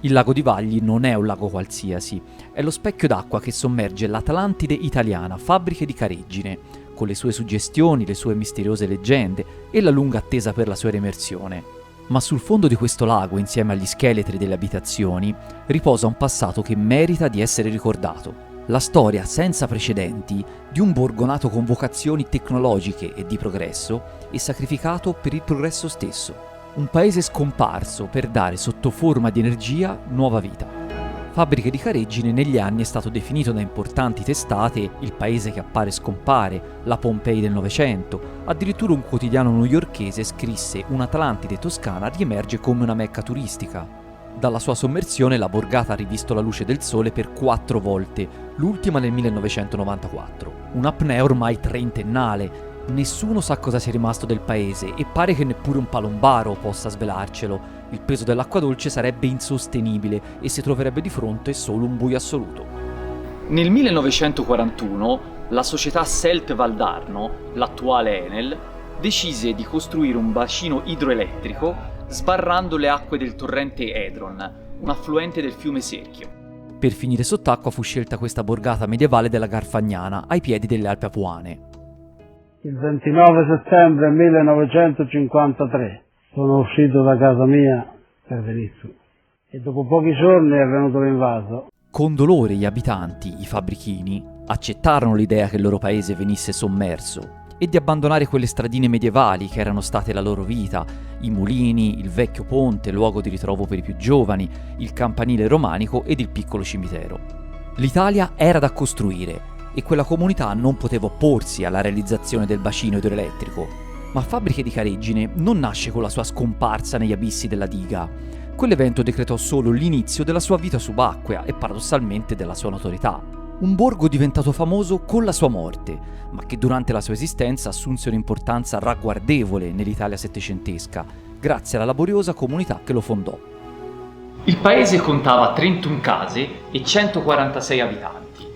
Il lago di Vagli non è un lago qualsiasi, è lo specchio d'acqua che sommerge l'Atlantide italiana, Fabbriche di Careggine, con le sue suggestioni, le sue misteriose leggende e la lunga attesa per la sua riemersione. Ma sul fondo di questo lago, insieme agli scheletri delle abitazioni, riposa un passato che merita di essere ricordato. La storia senza precedenti di un borgo nato con vocazioni tecnologiche e di progresso e sacrificato per il progresso stesso. Un paese scomparso per dare sotto forma di energia nuova vita. Fabbriche di Careggine negli anni è stato definito da importanti testate il paese che appare scompare, la Pompei del Novecento, addirittura un quotidiano newyorkese scrisse un'Atlantide toscana riemerge come una mecca turistica. Dalla sua sommersione la borgata ha rivisto la luce del sole per 4 volte, l'ultima nel 1994. Un'apnea ormai trentennale. Nessuno sa cosa sia rimasto del paese e pare che neppure un palombaro possa svelarcelo. Il peso dell'acqua dolce sarebbe insostenibile e si troverebbe di fronte solo un buio assoluto. Nel 1941 la società Selt Valdarno, l'attuale Enel, decise di costruire un bacino idroelettrico sbarrando le acque del torrente Edron, un affluente del fiume Serchio. Per finire sott'acqua fu scelta questa borgata medievale della Garfagnana, ai piedi delle Alpi Apuane. Il 29 settembre 1953 sono uscito da casa mia per venire su e dopo pochi giorni è venuto l'invaso. Con dolore gli abitanti, i fabbrichini, accettarono l'idea che il loro paese venisse sommerso e di abbandonare quelle stradine medievali che erano state la loro vita, i mulini, il vecchio ponte, luogo di ritrovo per i più giovani, il campanile romanico ed il piccolo cimitero. L'Italia era da costruire e quella comunità non poteva opporsi alla realizzazione del bacino idroelettrico. Ma Fabbriche di Careggine non nasce con la sua scomparsa negli abissi della diga. Quell'evento decretò solo l'inizio della sua vita subacquea e paradossalmente della sua notorietà. Un borgo diventato famoso con la sua morte, ma che durante la sua esistenza assunse un'importanza ragguardevole nell'Italia settecentesca, grazie alla laboriosa comunità che lo fondò. Il paese contava 31 case e 146 abitanti.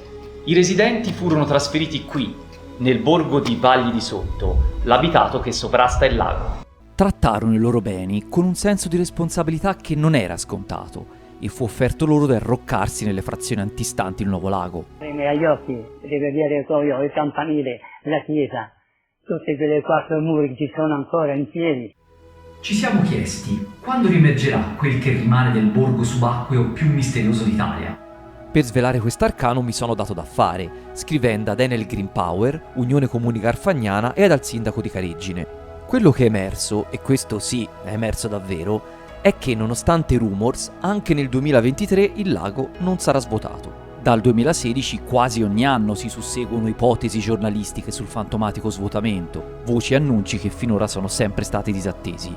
I residenti furono trasferiti qui, nel borgo di Vagli di Sotto, l'abitato che sovrasta il lago. Trattarono i loro beni con un senso di responsabilità che non era scontato e fu offerto loro di arroccarsi nelle frazioni antistanti il nuovo lago. Agli occhi rivedere il campanile, la chiesa, tutte quelle 4 muri che ci sono ancora in piedi. Ci siamo chiesti quando riemergerà quel che rimane del borgo subacqueo più misterioso d'Italia. Per svelare quest'arcano mi sono dato da fare, scrivendo ad Enel Green Power, Unione Comuni Garfagnana e al sindaco di Careggine. Quello che è emerso, e questo sì, è emerso davvero, è che nonostante i rumors, anche nel 2023 il lago non sarà svuotato. Dal 2016 quasi ogni anno si susseguono ipotesi giornalistiche sul fantomatico svuotamento, voci e annunci che finora sono sempre stati disattesi.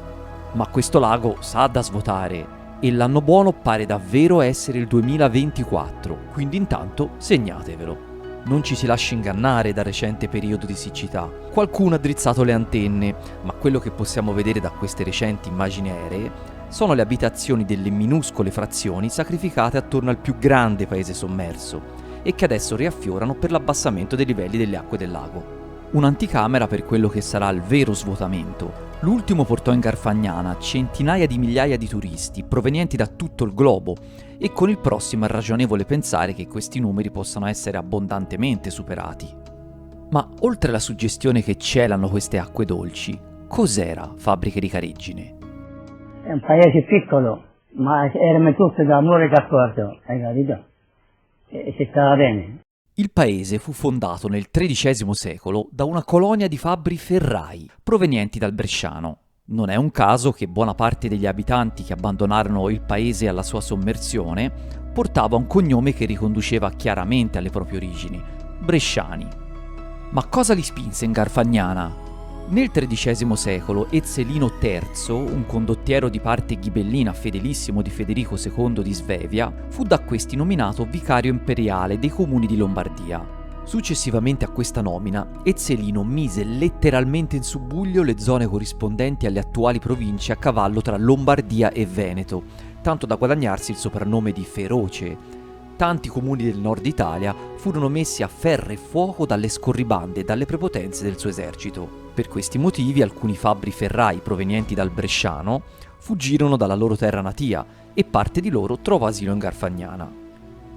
Ma questo lago sa da svuotare. E l'anno buono pare davvero essere il 2024, quindi intanto segnatevelo. Non ci si lasci ingannare dal recente periodo di siccità. Qualcuno ha drizzato le antenne, ma quello che possiamo vedere da queste recenti immagini aeree sono le abitazioni delle minuscole frazioni sacrificate attorno al più grande paese sommerso e che adesso riaffiorano per l'abbassamento dei livelli delle acque del lago. Un'anticamera per quello che sarà il vero svuotamento. L'ultimo portò in Garfagnana centinaia di migliaia di turisti provenienti da tutto il globo e con il prossimo è ragionevole pensare che questi numeri possano essere abbondantemente superati. Ma oltre alla suggestione che celano queste acque dolci, cos'era Fabbriche di Careggine? È un paese piccolo, ma erano tutti d'amore e d'accordo, hai capito? E si stava bene. Il paese fu fondato nel XIII secolo da una colonia di fabbri ferrai provenienti dal Bresciano. Non è un caso che buona parte degli abitanti che abbandonarono il paese alla sua sommersione portava un cognome che riconduceva chiaramente alle proprie origini, bresciani. Ma cosa li spinse in Garfagnana? Nel XIII secolo Ezzelino III, un condottiero di parte ghibellina fedelissimo di Federico II di Svevia, fu da questi nominato vicario imperiale dei comuni di Lombardia. Successivamente a questa nomina, Ezzelino mise letteralmente in subbuglio le zone corrispondenti alle attuali province a cavallo tra Lombardia e Veneto, tanto da guadagnarsi il soprannome di Feroce. Tanti comuni del nord Italia furono messi a ferro e fuoco dalle scorribande e dalle prepotenze del suo esercito. Per questi motivi alcuni fabbri ferrai provenienti dal Bresciano fuggirono dalla loro terra natia e parte di loro trovò asilo in Garfagnana.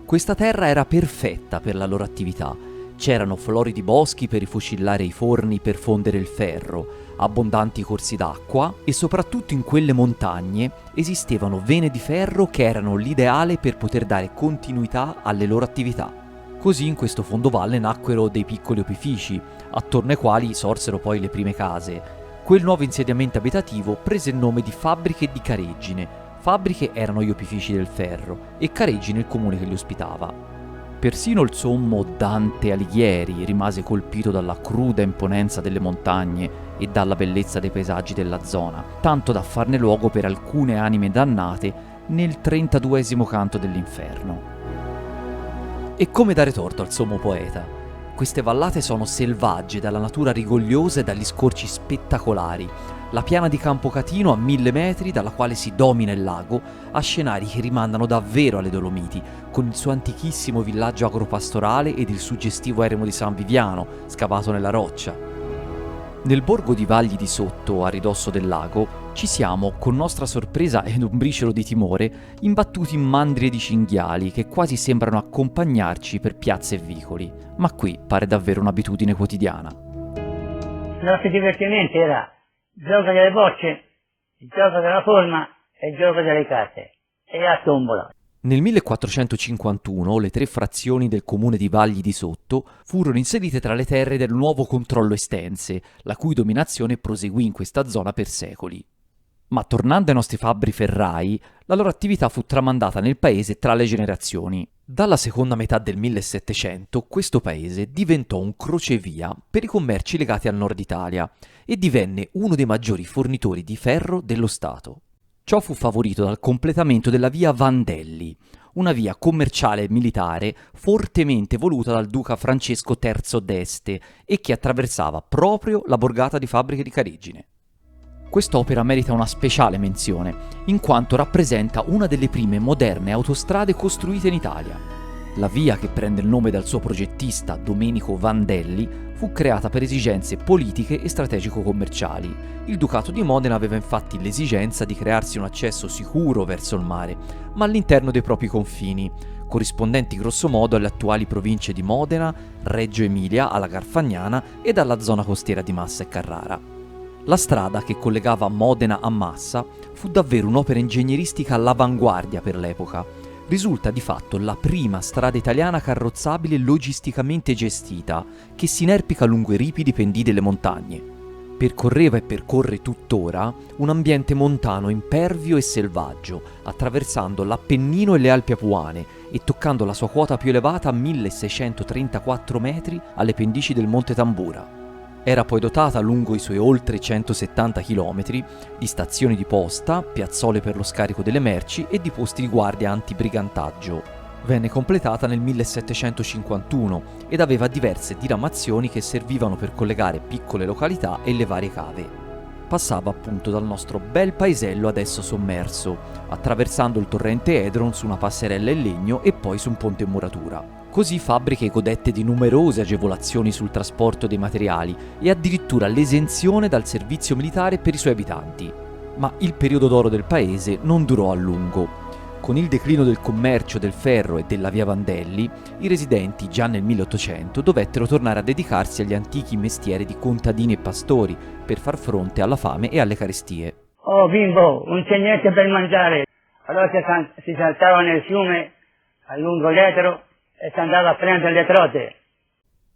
Questa terra era perfetta per la loro attività. C'erano floridi boschi per rifocillare i forni per fondere il ferro, abbondanti corsi d'acqua e soprattutto in quelle montagne esistevano vene di ferro che erano l'ideale per poter dare continuità alle loro attività. Così in questo fondovalle nacquero dei piccoli opifici, attorno ai quali sorsero poi le prime case. Quel nuovo insediamento abitativo prese il nome di Fabbriche di Careggine. Fabbriche erano gli opifici del ferro e Careggine il comune che li ospitava. Persino il sommo Dante Alighieri rimase colpito dalla cruda imponenza delle montagne e dalla bellezza dei paesaggi della zona, tanto da farne luogo per alcune anime dannate nel 32esimo canto dell'inferno. E come dare torto al sommo poeta? Queste vallate sono selvagge, dalla natura rigogliosa e dagli scorci spettacolari. La piana di Campocatino a 1000 metri, dalla quale si domina il lago, ha scenari che rimandano davvero alle Dolomiti, con il suo antichissimo villaggio agropastorale ed il suggestivo eremo di San Viviano, scavato nella roccia. Nel borgo di Vagli di Sotto, a ridosso del lago, ci siamo, con nostra sorpresa ed un briciolo di timore, imbattuti in mandrie di cinghiali che quasi sembrano accompagnarci per piazze e vicoli, ma qui pare davvero un'abitudine quotidiana. Il nostro divertimento era il gioco delle bocce, il gioco della forma e il gioco delle carte, e a tombola. Nel 1451 le 3 frazioni del comune di Vagli di Sotto furono inserite tra le terre del nuovo controllo estense, la cui dominazione proseguì in questa zona per secoli. Ma tornando ai nostri fabbri ferrai, la loro attività fu tramandata nel paese tra le generazioni. Dalla seconda metà del 1700 questo paese diventò un crocevia per i commerci legati al nord Italia e divenne uno dei maggiori fornitori di ferro dello Stato. Ciò fu favorito dal completamento della via Vandelli, una via commerciale e militare fortemente voluta dal duca Francesco III d'Este e che attraversava proprio la borgata di Fabbriche di Careggine. Quest'opera merita una speciale menzione, in quanto rappresenta una delle prime moderne autostrade costruite in Italia. La via, che prende il nome dal suo progettista Domenico Vandelli, fu creata per esigenze politiche e strategico-commerciali. Il Ducato di Modena aveva infatti l'esigenza di crearsi un accesso sicuro verso il mare, ma all'interno dei propri confini, corrispondenti grossomodo alle attuali province di Modena, Reggio Emilia, alla Garfagnana e alla zona costiera di Massa e Carrara. La strada che collegava Modena a Massa fu davvero un'opera ingegneristica all'avanguardia per l'epoca. Risulta di fatto la prima strada italiana carrozzabile logisticamente gestita, che si inerpica lungo i ripidi pendii delle montagne. Percorreva e percorre tuttora un ambiente montano impervio e selvaggio, attraversando l'Appennino e le Alpi Apuane e toccando la sua quota più elevata a 1634 metri alle pendici del Monte Tambura. Era poi dotata lungo i suoi oltre 170 km di stazioni di posta, piazzole per lo scarico delle merci e di posti di guardia antibrigantaggio. Venne completata nel 1751 ed aveva diverse diramazioni che servivano per collegare piccole località e le varie cave. Passava appunto dal nostro bel paesello adesso sommerso, attraversando il torrente Edron su una passerella in legno e poi su un ponte in muratura. Così Fabbriche godette di numerose agevolazioni sul trasporto dei materiali e addirittura l'esenzione dal servizio militare per i suoi abitanti. Ma il periodo d'oro del paese non durò a lungo. Con il declino del commercio del ferro e della via Vandelli, i residenti già nel 1800 dovettero tornare a dedicarsi agli antichi mestieri di contadini e pastori per far fronte alla fame e alle carestie. Oh bimbo, non c'è niente per mangiare. Allora si saltava nel fiume a lungo l'Etro e si andava a prendere le trote.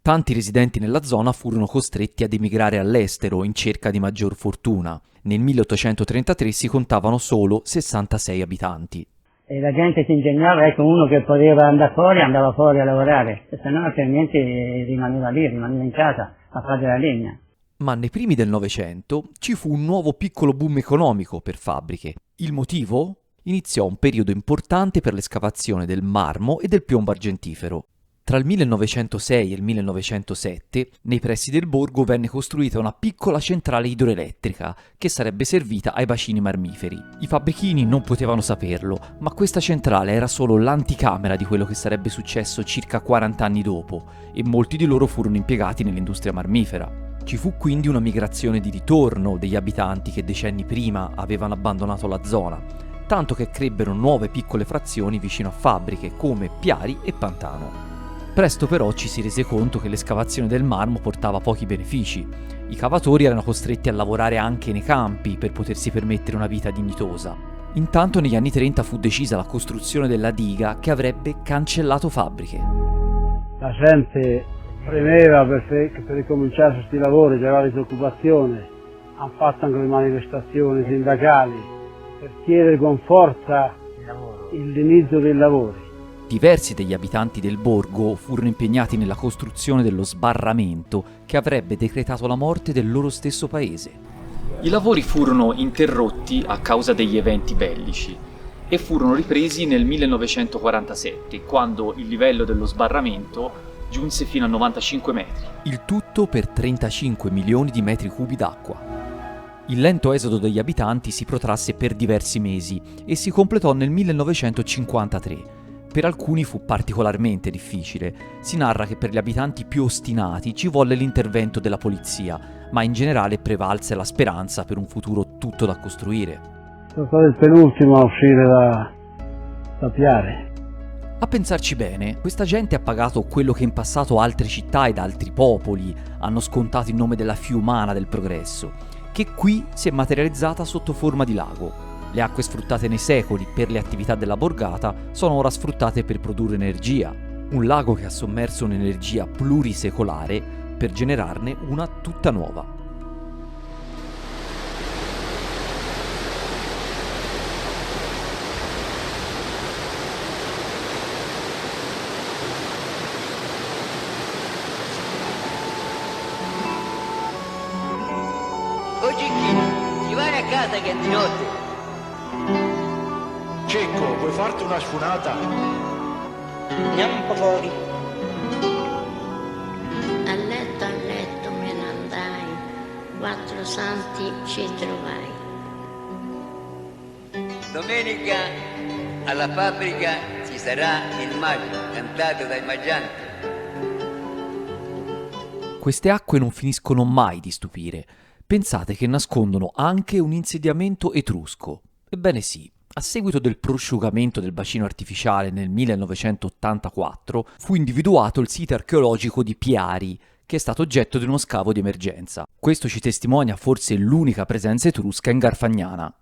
Tanti residenti nella zona furono costretti ad emigrare all'estero in cerca di maggior fortuna. Nel 1833 si contavano solo 66 abitanti. E la gente si ingegnava, ecco, uno che poteva andare fuori andava fuori a lavorare, se no altrimenti rimaneva lì, rimaneva in casa a fare la legna. Ma nei primi del Novecento ci fu un nuovo piccolo boom economico per Fabbriche. Il motivo? Iniziò un periodo importante per l'escavazione del marmo e del piombo argentifero. Tra il 1906 e il 1907, nei pressi del borgo venne costruita una piccola centrale idroelettrica che sarebbe servita ai bacini marmiferi. I fabbrichini non potevano saperlo, ma questa centrale era solo l'anticamera di quello che sarebbe successo circa 40 anni dopo, e molti di loro furono impiegati nell'industria marmifera. Ci fu quindi una migrazione di ritorno degli abitanti che decenni prima avevano abbandonato la zona, tanto che crebbero nuove piccole frazioni vicino a fabbriche come Piari e Pantano. Presto però ci si rese conto che l'escavazione del marmo portava pochi benefici. I cavatori erano costretti a lavorare anche nei campi per potersi permettere una vita dignitosa. Intanto negli anni 30 fu decisa la costruzione della diga che avrebbe cancellato fabbriche. La gente premeva per ricominciare questi lavori, c'era disoccupazione, hanno fatto anche le manifestazioni sindacali per chiedere con forza l'inizio dei lavori. Diversi degli abitanti del borgo furono impegnati nella costruzione dello sbarramento che avrebbe decretato la morte del loro stesso paese. I lavori furono interrotti a causa degli eventi bellici e furono ripresi nel 1947, quando il livello dello sbarramento giunse fino a 95 metri. Il tutto per 35 milioni di metri cubi d'acqua. Il lento esodo degli abitanti si protrasse per diversi mesi e si completò nel 1953. Per alcuni fu particolarmente difficile. Si narra che per gli abitanti più ostinati ci volle l'intervento della polizia, ma in generale prevalse la speranza per un futuro tutto da costruire. Sono stato il penultimo a uscire da Piare. A pensarci bene, questa gente ha pagato quello che in passato altre città ed altri popoli hanno scontato in nome della fiumana del progresso, che qui si è materializzata sotto forma di lago. Le acque sfruttate nei secoli per le attività della borgata sono ora sfruttate per produrre energia. Un lago che ha sommerso un'energia plurisecolare per generarne una tutta nuova. Oggi chi? Ti vai a casa che è di notte? Cecco, vuoi farti una sfunata? Andiamo un po' fuori. A letto me ne andai, 4 santi ci trovai. Domenica alla fabbrica ci sarà il maggio, cantato dai maggianti. Queste acque non finiscono mai di stupire. Pensate che nascondono anche un insediamento etrusco. Ebbene sì, a seguito del prosciugamento del bacino artificiale nel 1984, fu individuato il sito archeologico di Piari, che è stato oggetto di uno scavo di emergenza. Questo ci testimonia forse l'unica presenza etrusca in Garfagnana.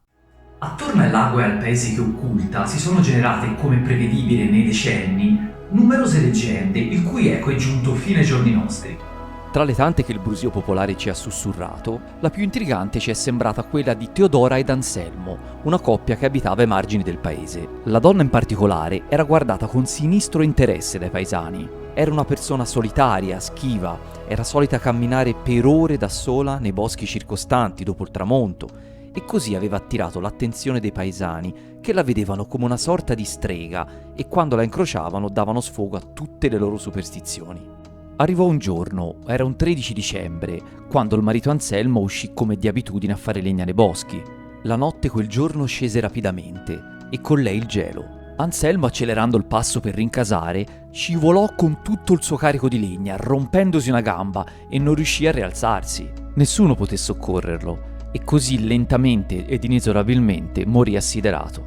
Attorno al lago e al paese che occulta si sono generate, come prevedibile nei decenni, numerose leggende il cui eco è giunto fino ai giorni nostri. Tra le tante che il brusio popolare ci ha sussurrato, la più intrigante ci è sembrata quella di Teodora ed Anselmo, una coppia che abitava ai margini del paese. La donna in particolare era guardata con sinistro interesse dai paesani. Era una persona solitaria, schiva, era solita camminare per ore da sola nei boschi circostanti dopo il tramonto, e così aveva attirato l'attenzione dei paesani, che la vedevano come una sorta di strega e quando la incrociavano davano sfogo a tutte le loro superstizioni. Arrivò un giorno, era un 13 dicembre, quando il marito Anselmo uscì come di abitudine a fare legna nei boschi. La notte quel giorno scese rapidamente e con lei il gelo. Anselmo, accelerando il passo per rincasare, scivolò con tutto il suo carico di legna, rompendosi una gamba e non riuscì a rialzarsi. Nessuno poté soccorrerlo e così lentamente ed inesorabilmente morì assiderato.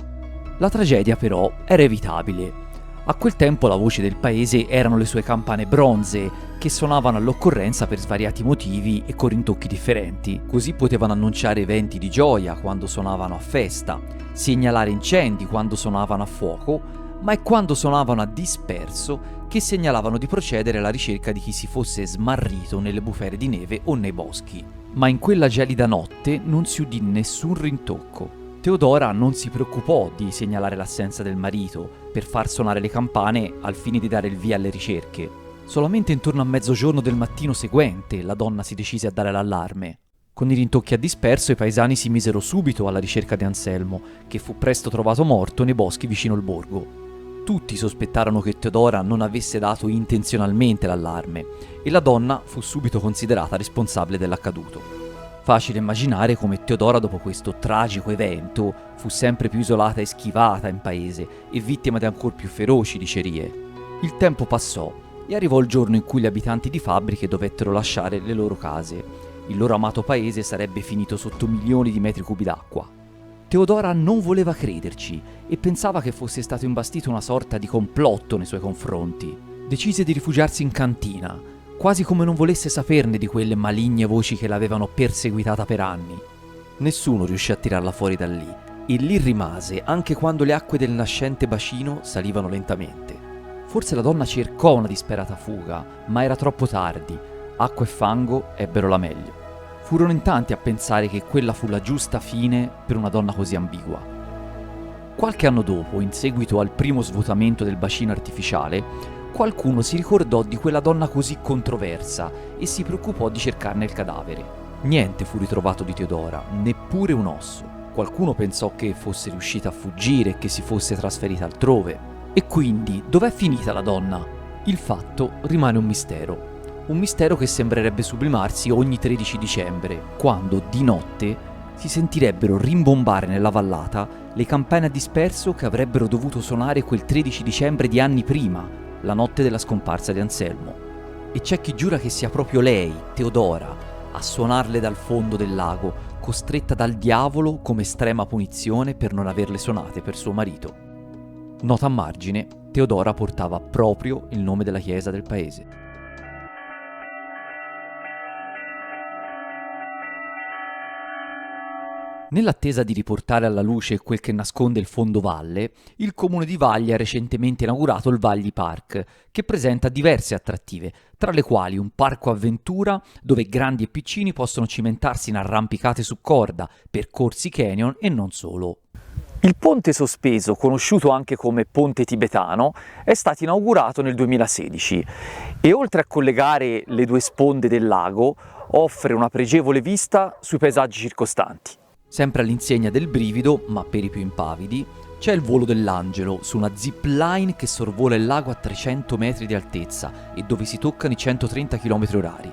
La tragedia però era evitabile. A quel tempo la voce del paese erano le sue campane bronzee, che suonavano all'occorrenza per svariati motivi e con rintocchi differenti. Così potevano annunciare eventi di gioia quando suonavano a festa, segnalare incendi quando suonavano a fuoco, ma è quando suonavano a disperso che segnalavano di procedere alla ricerca di chi si fosse smarrito nelle bufere di neve o nei boschi. Ma in quella gelida notte non si udì nessun rintocco. Teodora non si preoccupò di segnalare l'assenza del marito per far suonare le campane al fine di dare il via alle ricerche. Solamente intorno a mezzogiorno del mattino seguente la donna si decise a dare l'allarme. Con i rintocchi a disperso i paesani si misero subito alla ricerca di Anselmo, che fu presto trovato morto nei boschi vicino al borgo. Tutti sospettarono che Teodora non avesse dato intenzionalmente l'allarme e la donna fu subito considerata responsabile dell'accaduto. Facile immaginare come Teodora dopo questo tragico evento fu sempre più isolata e schivata in paese e vittima di ancor più feroci dicerie. Il tempo passò e arrivò il giorno in cui gli abitanti di fabbriche dovettero lasciare le loro case Il loro amato paese sarebbe finito sotto milioni di metri cubi d'acqua. Teodora non voleva crederci e pensava che fosse stato imbastito una sorta di complotto nei suoi confronti. Decise di rifugiarsi in cantina, quasi come non volesse saperne di quelle maligne voci che l'avevano perseguitata per anni. Nessuno riuscì a tirarla fuori da lì, e lì rimase anche quando le acque del nascente bacino salivano lentamente. Forse la donna cercò una disperata fuga, ma era troppo tardi. Acqua e fango ebbero la meglio. Furono in tanti a pensare che quella fu la giusta fine per una donna così ambigua. Qualche anno dopo, in seguito al primo svuotamento del bacino artificiale, qualcuno si ricordò di quella donna così controversa e si preoccupò di cercarne il cadavere. Niente fu ritrovato di Teodora, neppure un osso. Qualcuno pensò che fosse riuscita a fuggire e che si fosse trasferita altrove. E quindi, dov'è finita la donna? Il fatto rimane un mistero. Un mistero che sembrerebbe sublimarsi ogni 13 dicembre, quando, di notte, si sentirebbero rimbombare nella vallata le campane a disperso che avrebbero dovuto suonare quel 13 dicembre di anni prima, la notte della scomparsa di Anselmo. E c'è chi giura che sia proprio lei, Teodora, a suonarle dal fondo del lago, costretta dal diavolo come estrema punizione per non averle suonate per suo marito. Nota a margine, Teodora portava proprio il nome della chiesa del paese. Nell'attesa di riportare alla luce quel che nasconde il fondovalle, il comune di Vagli ha recentemente inaugurato il Vagli Park, che presenta diverse attrattive, tra le quali un parco avventura dove grandi e piccini possono cimentarsi in arrampicate su corda, percorsi canyon e non solo. Il ponte sospeso, conosciuto anche come ponte tibetano, è stato inaugurato nel 2016 e oltre a collegare le due sponde del lago, offre una pregevole vista sui paesaggi circostanti. Sempre all'insegna del brivido, ma per i più impavidi, c'è il volo dell'angelo su una zip line che sorvola il lago a 300 metri di altezza e dove si toccano i 130 km/h.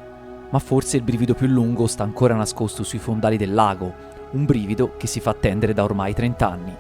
Ma forse il brivido più lungo sta ancora nascosto sui fondali del lago, un brivido che si fa attendere da ormai 30 anni.